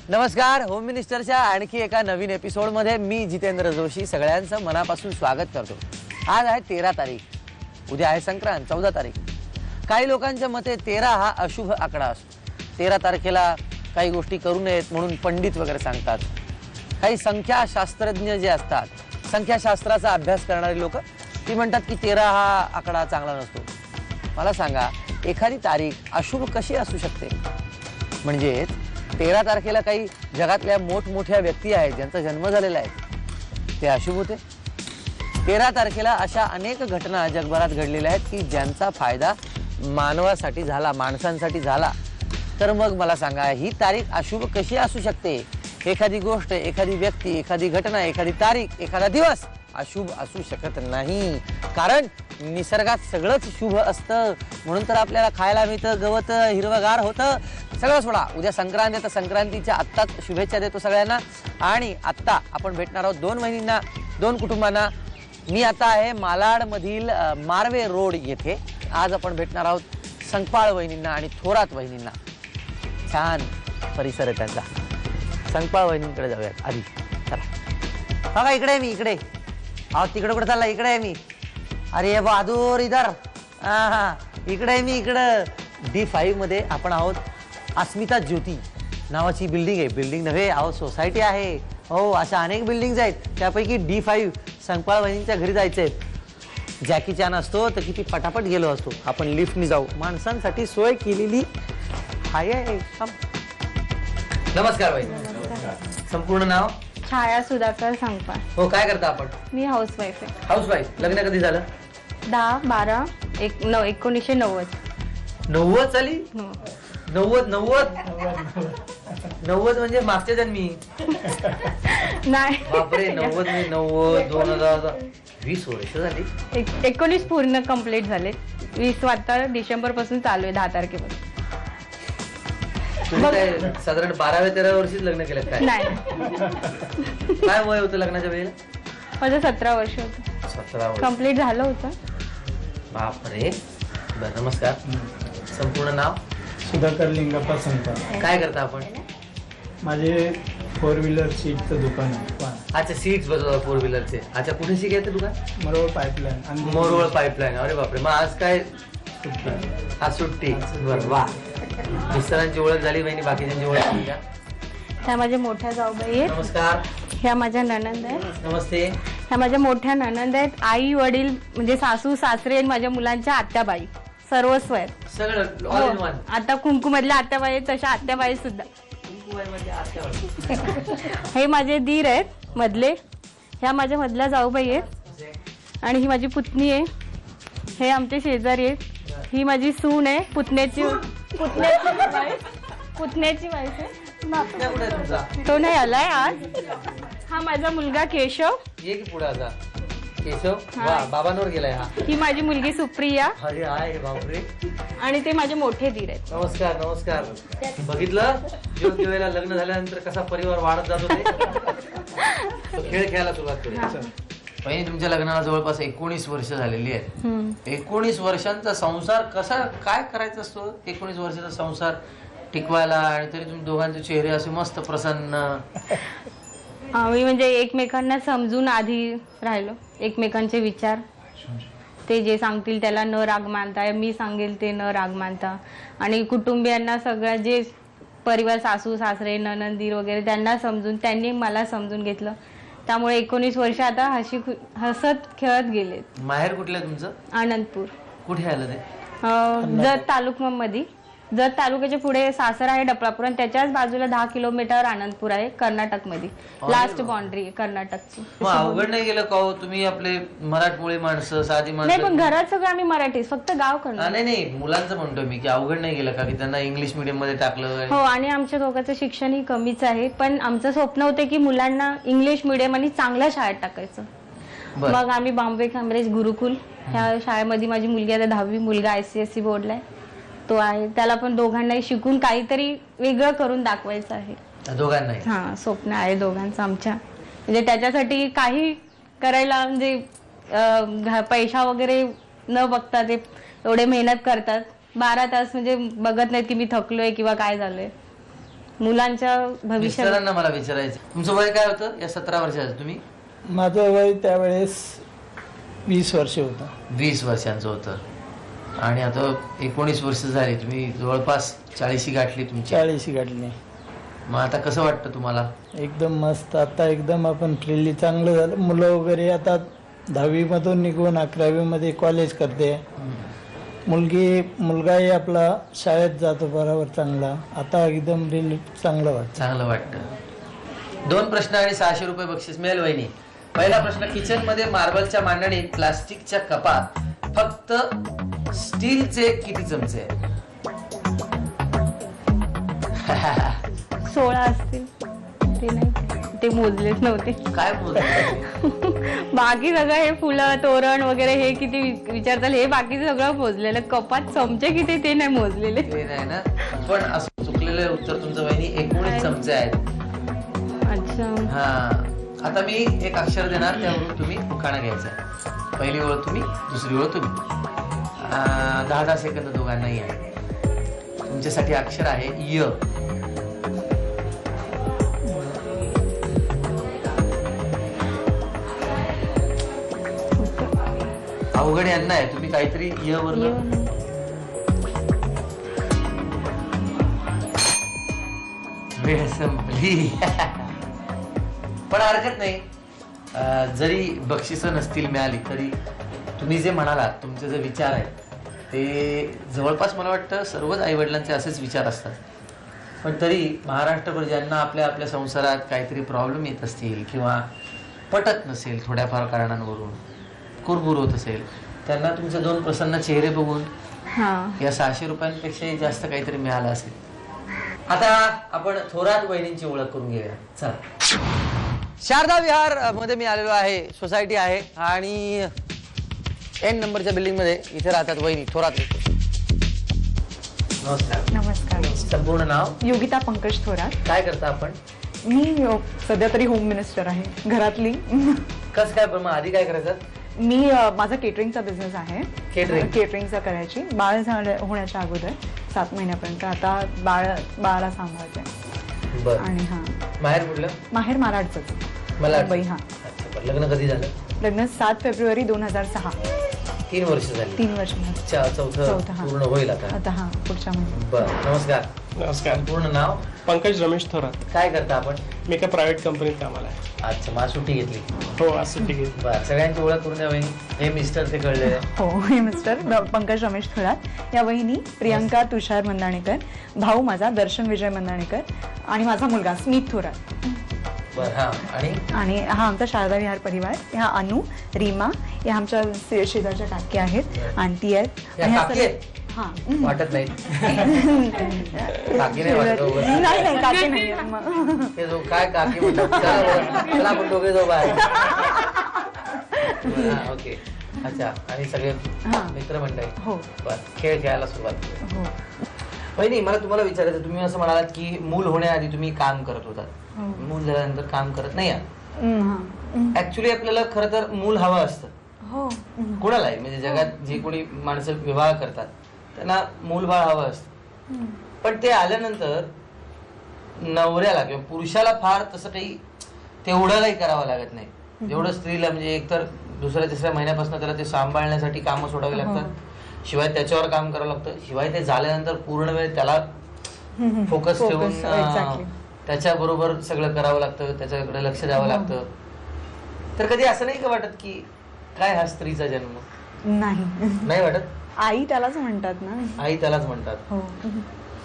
नमस्कार, होम मिनिस्टरच्या आणखी एका नवीन एपिसोडमध्ये मी जितेंद्र जोशी सगळ्यांचं मनापासून स्वागत करतो। आज आहे 13 तारीख, उद्या आहे संक्रांत 14 तारीख। काही लोकांच्या मते 13 हा अशुभ आकडा असतो। 13 तारखेला काही गोष्टी करू नयेत म्हणून पंडित वगैरे सांगतात। काही संख्याशास्त्रज्ञ जे असतात, संख्याशास्त्राचा अभ्यास करणारे लोक ती म्हणतात की 13 हा आकडा चांगला नसतो। मला सांगा, एखादी तारीख अशुभ कशी असू शकते? म्हणजे 13 तारखेला काही जगातल्या मोठमोठ्या व्यक्ती आहेत ज्यांचा जन्म झालेला आहे, ते अशुभ होते? 13 तारखेला अशा अनेक घटना जगभरात घडलेल्या आहेत की ज्यांचा फायदा मानवासाठी झाला, माणसांसाठी झाला। तर मग मला सांगा, ही तारीख अशुभ कशी असू शकते? एखादी गोष्ट, एखादी व्यक्ती, एखादी घटना, एखादी तारीख, एखादा दिवस अशुभ असू शकत नाही, कारण निसर्गात सगळंच शुभ असतं। म्हणून तर आपल्याला खायला मिळतं, गवत हिरवगार होतं, सगळं सोडा। उद्या संक्रांत आहे, तर संक्रांतीच्या आत्ताच शुभेच्छा देतो सगळ्यांना। आणि आत्ता आपण भेटणार आहोत 2 वहिनींना, 2 कुटुंबांना। मी आता आहे मालाडमधील मार्वे रोड येथे। आज आपण भेटणार आहोत संकपाळ वहिनींना आणि थोरात वहिनींना। छान परिसर आहे त्यांचा। संकपाळ वहिनींकडे जाऊयात आधी, चला। बघा, इकडे आहे मी, इकडे। अहो, तिकडे कुठे चालला? इकडे आहे मी। अरे बहादूर, इधर। हा, इकडे आहे मी, इकडं D5 मध्ये आपण आहोत। अस्मिता ज्योती नावाची बिल्डिंग आहे, बिल्डिंग नव्हे अहो, सोसायटी आहे। हो, अशा अनेक बिल्डिंग्स आहेत, त्यापैकी D5 संकपाळ वहिनींच्या घरी जायचंय। जॅकी चॅन असतो तर किती पटापट गेलो असतो। आपण लिफ्टनी जाऊ, माणसांसाठी सोय केलेली आहे। नमस्कार वहिनी, संपूर्ण नाव? छाया सुधाकर संकपाळ। हो, काय करता आपण? मी हाऊसवाईफ आहे। हाऊसवाईफ। लग्न कधी झालं? 10/12/1990। 90 साली? 90 म्हणजे मागच्या जन्मी? नाही, बापरे, 90 म्हणजे 90, 2000, 20 वर्ष झाली। 19 पूर्ण कंप्लीट झाले। 20 आता डिसेंबर पासून चालू आहे, 10 तारखेपासून। तुम्ही काय साधारण 12व्या-13व्या वर्षीच लग्न केलं काय? नाही, काय वय होतं लग्नाच्या वेळेला? माझं 17 वर्ष होतं, 17 वर्ष कंप्लीट झालं होतं। बापरे। बरं, नमस्कार, संपूर्ण नाव? सुधाकर लिंगप्पा संकपाळ। काय करता आपण? माझे 4 व्हीलर सीटचं दुकान आहे। अच्छा, सीट्स बसवता 4 व्हीलरचे। अच्छा, कुठे शिकायचं दुकान? मरोळ पाईपलाईन। मोरोळ पाईपलाईन। अरे बापरे, मग आज काय? आज सुट्टी। बरं, वा। मिस्टरांची ओळख झाली, बहिणी बाकीच्यांची ओळख झाली का? ह्या माझ्या मोठ्या जाऊबाई आहेत। नमस्कार। ह्या माझ्या नणंद आहेत। नमस्ते। ह्या माझ्या मोठ्या नणंद आहेत। आई वडील म्हणजे सासू सासरे आणि माझ्या मुलांच्या आत्याबाई, सर्वस्व आहेत सगळं ऑल इन वन। आता कुंकू मधल्या आत्याबाई आहेत, तशा आत्याबाई सुद्धा। हे माझे दीर आहेत मधले। ह्या माझ्या मधल्या जाऊबाई आहेत आणि ही माझी पुतणी आहे। हे आमचे शेजारी आहेत। ही माझी सून आहे, पुतण्याची वाईफ आहे। तो नाही आलाय आज। हा माझा मुलगा केशव। ये की पुढे आता केशव। वा, बाबांवर गेलाय हा। ही माझी मुलगी सुप्रिया। अरे आहे, बापरे। आणि ते माझे मोठे दीर आहेत। नमस्कार, नमस्कार। बघितलं योग्य वेळेला लग्न झाल्यानंतर कसा परिवार वाढत जातो ते। खेळ खेळायला सुरुवात करूया। बहिणी, तुमच्या लग्नाला जवळपास 19 वर्ष झालेली आहेत। 19 वर्षांचा संसार कसा काय करायचा असतो? 19 वर्षाचा संसार टिकवायला, आणि तरी तुम्ही दोघांचे चेहरे असे मस्त प्रसन्न। आम्ही म्हणजे एकमेकांना समजून आधी राहिलो, एकमेकांचे विचार, ते जे सांगतील त्याला न राग मानता, मी सांगेल ते न राग मानता, आणि कुटुंबियांना सगळं जे परिवार, सासू सासरे नणंदीर वगैरे, त्यांना समजून, त्यांनी मला समजून घेतलं। त्यामुळे 19 वर्ष आता हसत खेळत गेले। माहेर कुठलं तुमचं? आनंदपूर। कुठे आलं ते? जत तालुक्यामध्ये, जत तालुक्याच्या पुढे सासर आहे डपळापूर, आणि त्याच्याच बाजूला 10 किलोमीटर आनंदपूर आहे, कर्नाटक मध्ये। लास्ट बाउंड्री आहे कर्नाटकची। मग अवघड नाही गेलं का हो? तुम्ही आपले मराठमोळी माणसं, साधी नाही, माणसं। पण घरात सगळं आम्ही मराठी, फक्त गाव करणार। नाही नाही, मुलांचं म्हणतोय मी की अवघड नाही गेलं का की त्यांना इंग्लिश मीडियम मध्ये टाकलं? हो, आणि आमच्या दोघांचं शिक्षणही कमीच आहे, पण आमचं स्वप्न होतं की मुलांना इंग्लिश मिडियम आणि चांगल्या शाळेत टाकायचं। मग आम्ही बॉम्बे कॅम्ब्रिज गुरुकुल ह्या शाळेमध्ये, माझी मुलगी आता 10वी, मुलगा ICSE बोर्डला आहे, तो आहे। त्याला पण दोघांनाही शिकून काहीतरी वेगळं करून दाखवायचं आहे दोघांनाही। हा, स्वप्न आहे दोघांचं आमच्या। म्हणजे त्याच्यासाठी काही करायला, म्हणजे पैसा वगैरे न बघता ते एवढे मेहनत करतात। 12 तास म्हणजे बघत नाहीत की मी थकलोय किंवा काय झालंय, मुलांच्या भविष्यात. मिस्टरांना मला विचारायचं, तुमचं वय काय होतं या 17 वर्षाचं? तुम्ही माझं वय त्यावेळेस 20 वर्ष होतं. 20 वर्षांचं होतं आणि आता 19 वर्ष झाली, तुम्ही जवळपास 40 गाठली तुमची. 40 गाठली. मग आता कसं वाटतं तुम्हाला? एकदम मस्त. आता एकदम आपण फ्रीली चांगलं झालं. मुलं वगैरे आता 10वी मधून निघून 11वी मध्ये कॉलेज करते. मुलगाही आपला शाळेत जातो बरोबर चांगला. आता एकदम रिलीफ चांगलं वाटतं. 2 प्रश्न आणि 600 रुपये बक्षीस मिळेल वहिनी. पहिला प्रश्न, किचन मध्ये मार्बलच्या मांडणीत प्लास्टिकच्या कपात फक्त स्टीलचे किती चमचे आहेत? 16 असतील. ते नाही, ते मोजलेच नव्हते. काय बोलतो? बाकी सगळं हे फुलं तोरण वगैरे हे किती विचारताल, हे बाकीचं सगळं मोजलेलं. कपात चमचे किती ते नाही मोजलेले. ते नाही ना, पण असं चुकलेलं उत्तर तुमचं वहिनी. 19 चमचे आहेत. अच्छा. हा, आता मी एक अक्षर देणार, त्यावरून तुम्ही उखाणा घ्यायचा. पहिली ओळ तुम्ही, दुसरी ओळ तुम्ही. 10-10 सेकंद दोघांनाही आहे. तुमच्यासाठी अक्षर आहे य. अवघड यांना आहे, तुम्ही काहीतरी य वर. वेळ संपली. पण हरकत नाही, जरी बक्षिसं नसतील मिळाली तरी तुम्ही जे म्हणालात, तुमचे जे विचार आहेत ते जवळपास मला वाटतं सर्वच आईवडिलांचे असेच विचार असतात. पण तरी महाराष्ट्रभर ज्यांना आपल्या आपल्या संसारात काहीतरी प्रॉब्लेम येत असतील किंवा पटत नसेल, थोड्याफार कारणांवरून कुरबुर होत असेल, त्यांना तुमचे 2 प्रसन्न चेहरे बघून या 600 रुपयांपेक्षाही जास्त काहीतरी मिळालं असेल. आता आपण थोरात वहिनींची ओळख करून घेऊया. चला. शारदा विहार मध्ये मी आलेलो आहे. सोसायटी आहे आणि N नंबरच्या बिल्डिंग मध्ये इथे राहतात वहिनी थोरात. नमस्कार. नमस्कार. संपूर्ण नाव? योगिता पंकज थोरात. काय करता आपण? मी सध्या तरी होम मिनिस्टर आहे घरातली. कस काय, पण मग आधी काय करायचं? मी माझा केटरिंगचा बिझनेस आहे. केटरिंगचा करायची. बाळ होण्याच्या अगोदर 7 महिन्यापर्यंत. आता बाळाला सांभाळते. आणि माहेर कुठलं? माहेर माराडचंच. मला मुंबई. हा. लग्न कधी झालं? लग्न 7 फेब्रुवारी 2006. 3 वर्ष झाली. 3 वर्ष. चौथं पूर्ण होईल आता. हा, पुढच्या महिन्यात. बरं. नमस्कार. नमस्कार. पूर्ण नाव? पंकज रमेश थोरात. काय करता आपण? मी एका प्रायव्हेट कंपनीत कामाला आहे. अच्छा, मला सुट्टी घेतली. हो, आज सुट्टी घेतली. बरं, सगळ्यांची ओळख करून द्या वहिनी. हे मिस्टर ते कळले. हो, हे मिस्टर पंकज रमेश थोरात. या वहिनी प्रियंका तुषार मंदाणेकर. भाऊ माझा दर्शन विजय मंदाणेकर. आणि माझा मुलगा स्मित थोरात. आणि हा आमचा शारदा विहार परिवार. ह्या अनु, रीमा या आमच्या शेजारच्या काकी आहेत. आंटी आहेत. वाटत नाही. काकी नाही काकी नाही. काय काकी म्हणतात? चला आपण दोघे जाऊ बाहेर. ओके. अच्छा. आणि सगळे मित्रमंडळी. हो. बरं, खेळ खेळायला सुरुवात. हो. वहिनी, मला तुम्हाला विचारायचं, तुम्ही असं म्हणालात की मूल होण्याआधी तुम्ही काम करत होतात, मूल झाल्यानंतर काम करत नाही आहात. ऍक्च्युली आपल्याला खरं तर मूल हवं असतं. हो. कुणालाही, म्हणजे जगात जे कोणी माणसं विवाह करतात त्यांना मूल बाळ हवं असतं. पण ते आल्यानंतर नवऱ्याला किंवा पुरुषाला फार तसं काही तेवढं काही करावं लागत नाही जेवढं स्त्रीला. म्हणजे एकतर 2-3 महिन्यापासून त्याला ते सांभाळण्यासाठी कामं सोडावी लागतात, शिवाय त्याच्यावर काम करावं लागतं, शिवाय ते झाल्यानंतर पूर्ण वेळ त्याला फोकस ठेवून त्याच्याबरोबर सगळं करावं लागतं, त्याच्याकडे लक्ष द्यावं लागतं. तर कधी असं नाही का वाटत की काय हा स्त्रीचा जन्म? नाही वाटत? आई त्यालाच म्हणतात ना. आई त्यालाच म्हणतात. हो,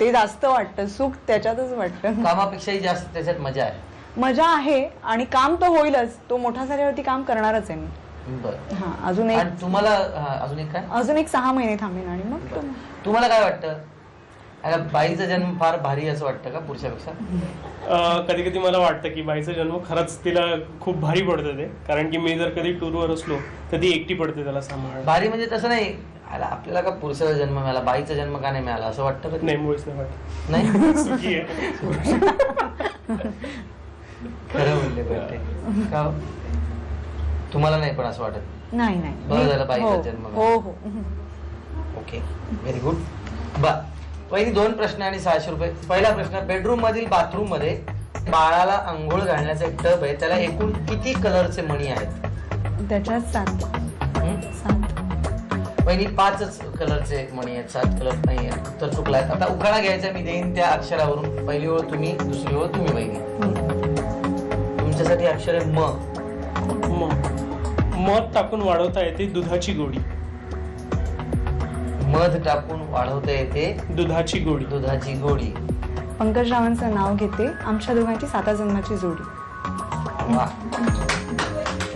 ते जास्त वाटतं. सुख त्याच्यातच वाटतं. कामापेक्षाही जास्त त्याच्यात मजा आहे. मजा आहे आणि काम तर होईलच. तो मोठा झाल्यावरती काम करणारच आहे मी. बरं. हा, अजून एक. तुम्हाला अजून एक काय? अजून एक 6 महिने थांबेन आणि मग तुम्हाला काय वाटतं? बाईचा जन्म फार भारी असं वाटतं का पुरुषापेक्षा? कधी कधी मला वाटतं की बाईचा जन्म खरंच तिला खूप भारी पडतं ते. कारण की मी जर कधी टूरवर असलो तर ती एकटी पडते त्याला सांभाळ. भारी म्हणजे तसं नाही, आपल्याला का पुरुषाचा जन्म मिळाला, बाईचा जन्म का नाही मिळाला असं वाटतं का? नाही, मुळीच नाही वाटत. नाही. खरं बोलले पाहिजे का? तुम्हाला नाही पण असं वाटत? नाही. बरं झालं बाईचा जन्म. हो. Okay, very good. बा वहिनी 2 प्रश्न आणि 600 रुपये. पहिला प्रश्न, बेडरूम मधील बाथरूम मध्ये बाळाला अंघोळ घालण्याचा एक टब आहे, त्याला एकूण किती कलरचे मणी आहेत? त्याच्यात 7. वहिनी 5च कलरचे मणी आहेत, 7 कलर नाही आहेत. उत्तर चुकला आहे. आता उखाणा घ्यायचा, मी देईन त्या अक्षरावरून. पहिली ओळ तुम्ही, दुसरी ओळ तुम्ही. वहिनी तुमच्यासाठी अक्षर आहे म. मध टाकून वाढवता येते दुधाची गोडी. मध टाकून वाढवता येते दुधाची गोडी. दुधाची गोडी. पंकज रावांचं नाव घेते, आमच्या दोघांची 7 जन्माची जोडी. वा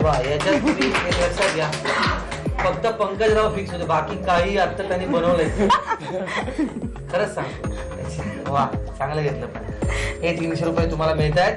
वा, याच्यात तुम्ही एक लक्षात घ्या, फक्त पंकजराव फिक्स होते, बाकी काही आता त्यांनी बनवलंय. खरंच सांगतो. वा, चांगलं घेतलं. पण हे 300 रुपये तुम्हाला मिळत आहेत.